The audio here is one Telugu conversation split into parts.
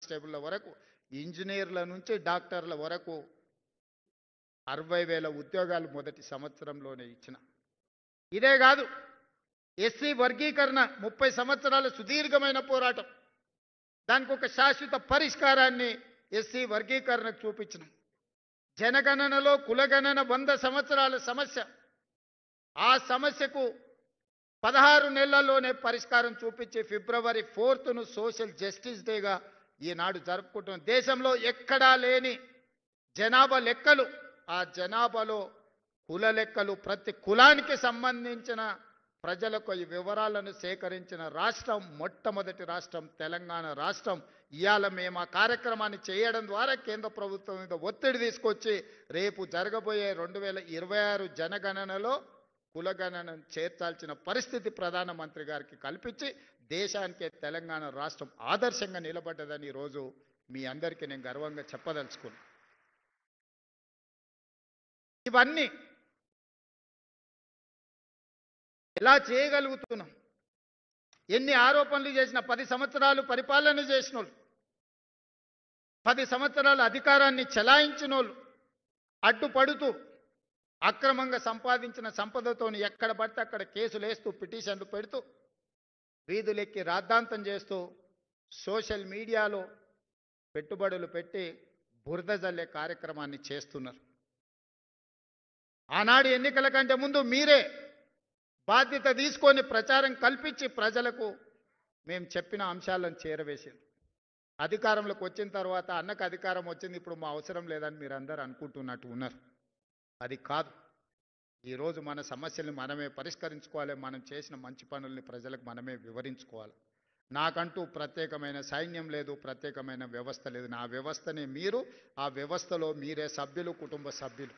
కానిస్టేబుల్ల వరకు ఇంజనీర్ల నుంచి డాక్టర్ల వరకు 60,000 ఉద్యోగాలు మొదటి సంవత్సరంలోనే ఇచ్చిన. ఇదే కాదు, ఎస్సీ వర్గీకరణ 30 సంవత్సరాల సుదీర్ఘమైన పోరాటం, దానికి ఒక శాశ్వత పరిష్కారాన్ని ఎస్సీ వర్గీకరణకు చూపించినాం. జనగణనలో కులగణన 100 సంవత్సరాల సమస్య, ఆ సమస్యకు 16 నెలల్లోనే పరిష్కారం చూపించి ఫిబ్రవరి 4ను సోషల్ జస్టిస్ డేగా ఈనాడు జరుపుకుంటున్నాం. దేశంలో ఎక్కడా లేని జనాభా లెక్కలు, ఆ జనాభాలో కుల లెక్కలు, ప్రతి కులానికి సంబంధించిన ప్రజలకు ఈ వివరాలను సేకరించిన రాష్ట్రం మొట్టమొదటి రాష్ట్రం తెలంగాణ రాష్ట్రం. ఇవాళ మేము ఆ కార్యక్రమాన్ని చేయడం ద్వారా కేంద్ర ప్రభుత్వం మీద ఒత్తిడి తీసుకొచ్చి రేపు జరగబోయే 2026 జనగణనలో కులగణనను చేర్చాల్సిన పరిస్థితి ప్రధానమంత్రి గారికి కల్పించి దేశానికే తెలంగాణ రాష్ట్రం ఆదర్శంగా నిలబడ్డదని ఈరోజు మీ అందరికీ నేను గర్వంగా చెప్పదలుచుకున్నాను. ఇవన్నీ ఎలా చేయగలుగుతున్నాం? ఎన్ని ఆరోపణలు చేసిన, 10 సంవత్సరాలు పరిపాలన చేసిన వాళ్ళు, 10 సంవత్సరాల అధికారాన్ని చెలాయించిన వాళ్ళు అడ్డుపడుతూ అక్రమంగా సంపాదించిన సంపదతోని ఎక్కడ పడితే అక్కడ కేసులు వేస్తూ పిటిషన్లు పెడుతూ వీధులెక్కి రాద్ధాంతం చేస్తూ సోషల్ మీడియాలో పెట్టుబడులు పెట్టి బురద జల్లే కార్యక్రమాన్ని చేస్తున్నారు. ఆనాడు ఎన్నికల కంటే ముందు మీరే బాధ్యత తీసుకొని ప్రచారం కల్పించి ప్రజలకు మేము చెప్పిన అంశాలను చేరవేసింది. అధికారంలోకి వచ్చిన తర్వాత అన్నకు అధికారం వచ్చింది, ఇప్పుడు మా అవసరం లేదని మీరు అందరూ అనుకుంటున్నట్టు ఉన్నారు. అది కాదు. ఈరోజు మన సమస్యల్ని మనమే పరిష్కరించుకోవాలి, మనం చేసిన మంచి పనుల్ని ప్రజలకు మనమే వివరించుకోవాలి. నాకంటూ ప్రత్యేకమైన సైన్యం లేదు, ప్రత్యేకమైన వ్యవస్థ లేదు. నా వ్యవస్థనే మీరు, ఆ వ్యవస్థలో మీరే సభ్యులు, కుటుంబ సభ్యులు.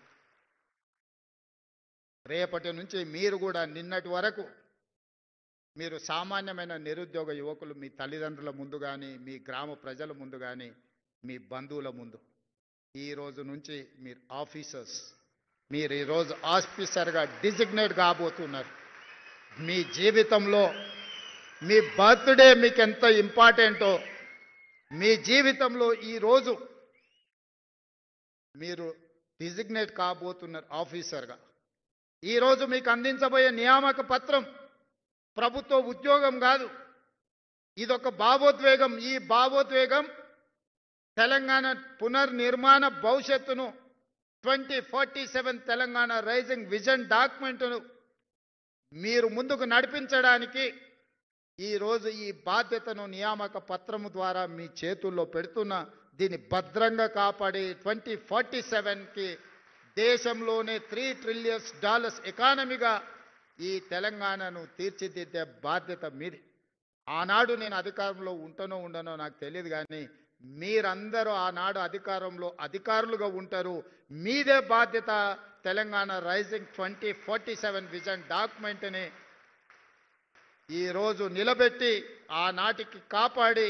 రేపటి నుంచి మీరు కూడా నిన్నటి వరకు మీరు సామాన్యమైన నిరుద్యోగ యువకులు మీ తల్లిదండ్రుల ముందు కానీ, మీ గ్రామ ప్రజల ముందు కానీ, మీ బంధువుల ముందు, ఈ రోజు నుంచి మీరు ఆఫీసర్స్, మీరు ఈరోజు ఆఫీసర్గా డిజిగ్నేట్ కాబోతున్నారు. మీ జీవితంలో మీ బర్త్డే మీకు ఎంత ఇంపార్టెంటో, మీ జీవితంలో ఈరోజు మీరు డిజిగ్నేట్ కాబోతున్నారు ఆఫీసర్గా. ఈరోజు మీకు అందించబోయే నియామక పత్రం ప్రభుత్వ ఉద్యోగం కాదు, ఇదొక భావోద్వేగం. ఈ భావోద్వేగం తెలంగాణ పునర్నిర్మాణ భవిష్యత్తును 2047 తెలంగాణ రైజింగ్ విజన్ డాక్యుమెంట్ను మీరు ముందుకు నడిపించడానికి ఈరోజు ఈ బాధ్యతను నియామక పత్రము ద్వారా మీ చేతుల్లో పెడుతున్న, దీన్ని భద్రంగా కాపాడి 2047కి దేశంలోనే $3 ట్రిలియన్ ఎకానమీగా ఈ తెలంగాణను తీర్చిదిద్దే బాధ్యత మీది. ఆనాడు నేను అధికారంలో ఉంటానో ఉండనో నాకు తెలియదు, కానీ మీరందరూ ఆనాడు అధికారంలో అధికారులుగా ఉంటారు. మీదే బాధ్యత తెలంగాణ రైజింగ్ 2047 విజన్ డాక్యుమెంట్ని ఈరోజు నిలబెట్టి ఆనాటికి కాపాడి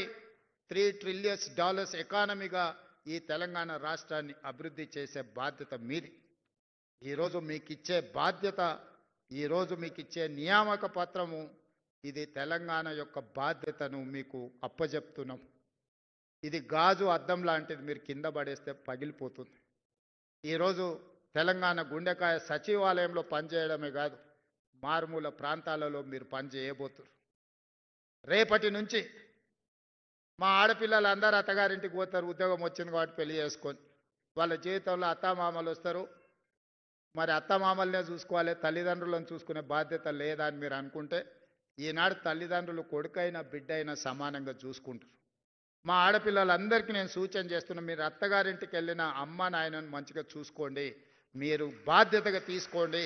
$3 ట్రిలియన్ ఎకానమీగా ఈ తెలంగాణ రాష్ట్రాన్ని అభివృద్ధి చేసే బాధ్యత మీది. ఈరోజు మీకు ఇచ్చే బాధ్యత, ఈరోజు మీకు ఇచ్చే నియామక పత్రము, ఇది తెలంగాణ యొక్క బాధ్యతను మీకు అప్పజెప్తున్నాం. ఇది గాజు అద్దం లాంటిది, మీరు కింద పడేస్తే పగిలిపోతుంది. ఈరోజు తెలంగాణ గుండెకాయ సచివాలయంలో పనిచేయడమే కాదు, మారుమూల ప్రాంతాలలో మీరు పనిచేయబోతున్నారు. రేపటి నుంచి మా ఆడపిల్లలు అందరూ అత్తగారింటికి పోతారు, ఉద్యోగం వచ్చింది కాబట్టి పెళ్లి చేసుకొని. వాళ్ళ జీవితంలో అత్తామామలు వస్తారు, మరి అత్తమామల్నే చూసుకోవాలి, తల్లిదండ్రులను చూసుకునే బాధ్యత లేదా అని మీరు అనుకుంటే, ఈనాడు తల్లిదండ్రులు కొడుకైనా బిడ్డైనా సమానంగా చూసుకుంటారు. మా ఆడపిల్లలందరికీ నేను సూచన చేస్తున్నా, మీరు అత్తగారింటికి వెళ్ళిన అమ్మ నాయనను మంచిగా చూసుకోండి, మీరు బాధ్యతగా తీసుకోండి.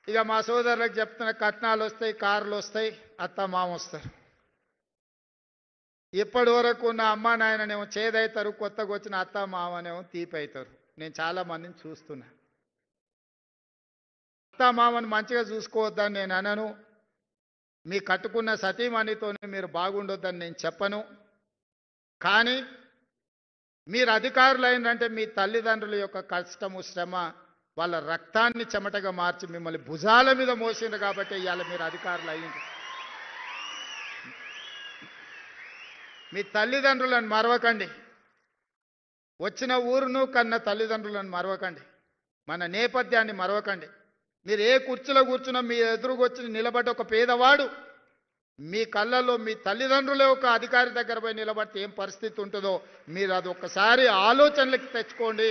ఇక మా సోదరులకు చెప్తున్న, కట్నాలు వస్తాయి, కార్లు వస్తాయి, అత్తమామ వస్తారు. ఇప్పటి వరకు ఉన్న అమ్మ నాయననేమో చేదవుతారు, కొత్తగా వచ్చిన అత్త మామనేమో తీపి అవుతారు. నేను చాలా మందిని చూస్తున్నా. అత్త మామని మంచిగా చూసుకోవద్దని నేను అనను, మీ కట్టుకున్న సతీమణితో మీరు బాగుండొద్దని నేను చెప్పను. కానీ మీరు అధికారులు అయినంటే మీ తల్లిదండ్రుల యొక్క కష్టము శ్రమ, వాళ్ళ రక్తాన్ని చెమటగా మార్చి మిమ్మల్ని భుజాల మీద మోసిండ్రు కాబట్టి ఇవాళ మీరు అధికారులు అయ్యింది. మీ తల్లిదండ్రులను మరవకండి. వచ్చిన ఊరును కన్న తల్లిదండ్రులను మరవకండి. మన నేపథ్యాన్ని మరవకండి. మీరు ఏ కుర్చీలో కూర్చున్నా మీ ఎదురుకొచ్చి నిలబడ్డ ఒక పేదవాడు మీ కళ్ళల్లో మీ తల్లిదండ్రులే ఒక అధికారి దగ్గర పోయి నిలబడితే ఏం పరిస్థితి ఉంటుందో మీరు అది ఒక్కసారి ఆలోచనలకు తెచ్చుకోండి.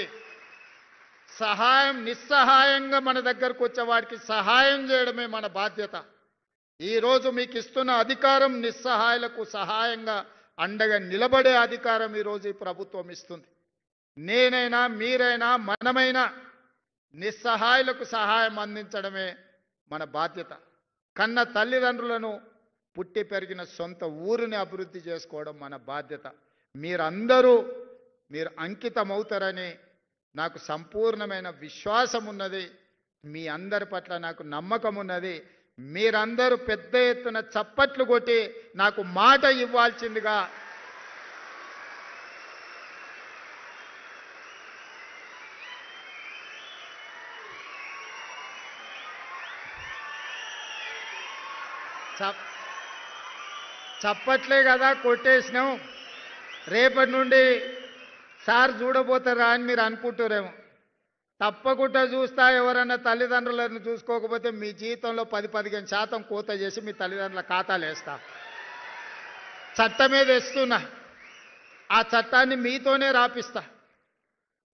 నిస్సహాయంగా మన దగ్గరకు వచ్చే వాడికి సహాయం చేయడమే మన బాధ్యత. ఈరోజు మీకు ఇస్తున్న అధికారం నిస్సహాయులకు సహాయంగా అండగా నిలబడే అధికారం ఈరోజు ఈ ప్రభుత్వం ఇస్తుంది. నేనైనా మీరైనా మనమైనా నిస్సహాయులకు సహాయం అందించడమే మన బాధ్యత. కన్న తల్లిదండ్రులను పుట్టి పెరిగిన సొంత ఊరిని అభివృద్ధి చేసుకోవడం మన బాధ్యత. మీరు అంకితమవుతారని నాకు సంపూర్ణమైన విశ్వాసం ఉన్నది. మీ అందరి పట్ల నాకు నమ్మకం ఉన్నది. మీరందరూ పెద్ద ఎత్తున చప్పట్లు కొట్టి నాకు మాట ఇవ్వాల్సిందిగా చప్పట్లే కదా కొట్టేసినాం. రేపటి నుండి సార్ చూడబోతారా అని మీరు అనుకుంటారేమో. తప్పకుండా చూస్తా. ఎవరన్నా తల్లిదండ్రులను చూసుకోకపోతే మీ జీవితంలో 10-15% కోత చేసి మీ తల్లిదండ్రుల ఖాతాలు వేస్తా. చట్టమే తెస్తున్నా. ఆ చట్టాన్ని మీతోనే రాపిస్తా.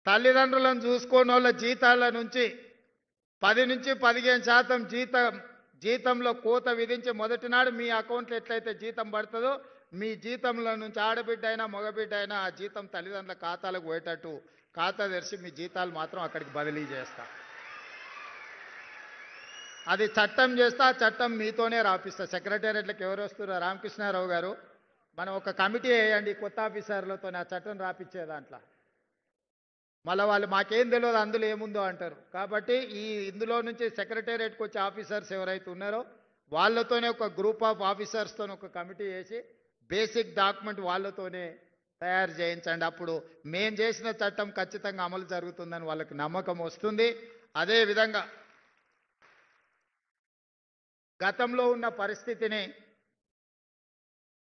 తల్లిదండ్రులను చూసుకోని వాళ్ళ జీతాల నుంచి 10-15% జీతంలో కోత విధించి మొదటి నాడు మీ అకౌంట్లో ఎట్లయితే జీతం పడుతుందో మీ జీతంలో నుంచి ఆడబిడ్డ అయినా మగబిడ్డ అయినా ఆ జీతం తల్లిదండ్రుల ఖాతాలకు పోయేటట్టు ఖాతా తెరిచి మీ జీతాలు మాత్రం అక్కడికి బదిలీ చేస్తా. అది చట్టం చేస్తా. ఆ చట్టం మీతోనే రాపిస్తా. సెక్రటేరియట్లకు ఎవరు వస్తారో రామకృష్ణారావు గారు మనం ఒక కమిటీ వేయండి కొత్త ఆఫీసర్లతో ఆ చట్టం రాపిచ్చే దాంట్లో. మళ్ళీ వాళ్ళు మాకేం తెలియదు అందులో ఏముందో అంటారు. కాబట్టి ఇందులో నుంచి సెక్రటేరియట్కి వచ్చే ఆఫీసర్స్ ఎవరైతే ఉన్నారో వాళ్ళతోనే ఒక గ్రూప్ ఆఫ్ ఆఫీసర్స్తో ఒక కమిటీ వేసి బేసిక్ డాక్యుమెంట్ వాళ్ళతోనే తయారు చేయించండి. అప్పుడు మేము చేసిన చట్టం ఖచ్చితంగా అమలు జరుగుతుందని వాళ్ళకి నమ్మకం వస్తుంది. అదేవిధంగా గతంలో ఉన్న పరిస్థితిని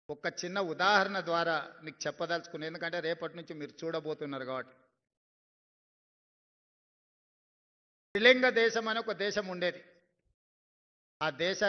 ఒక చిన్న ఉదాహరణ ద్వారా మీకు చెప్పదలుచుకున్నాను. ఎందుకంటే రేపటి నుంచి మీరు చూడబోతున్నారు కాబట్టి. శ్రీలంక దేశం అని ఒక దేశం ఉండేది. ఆ దేశ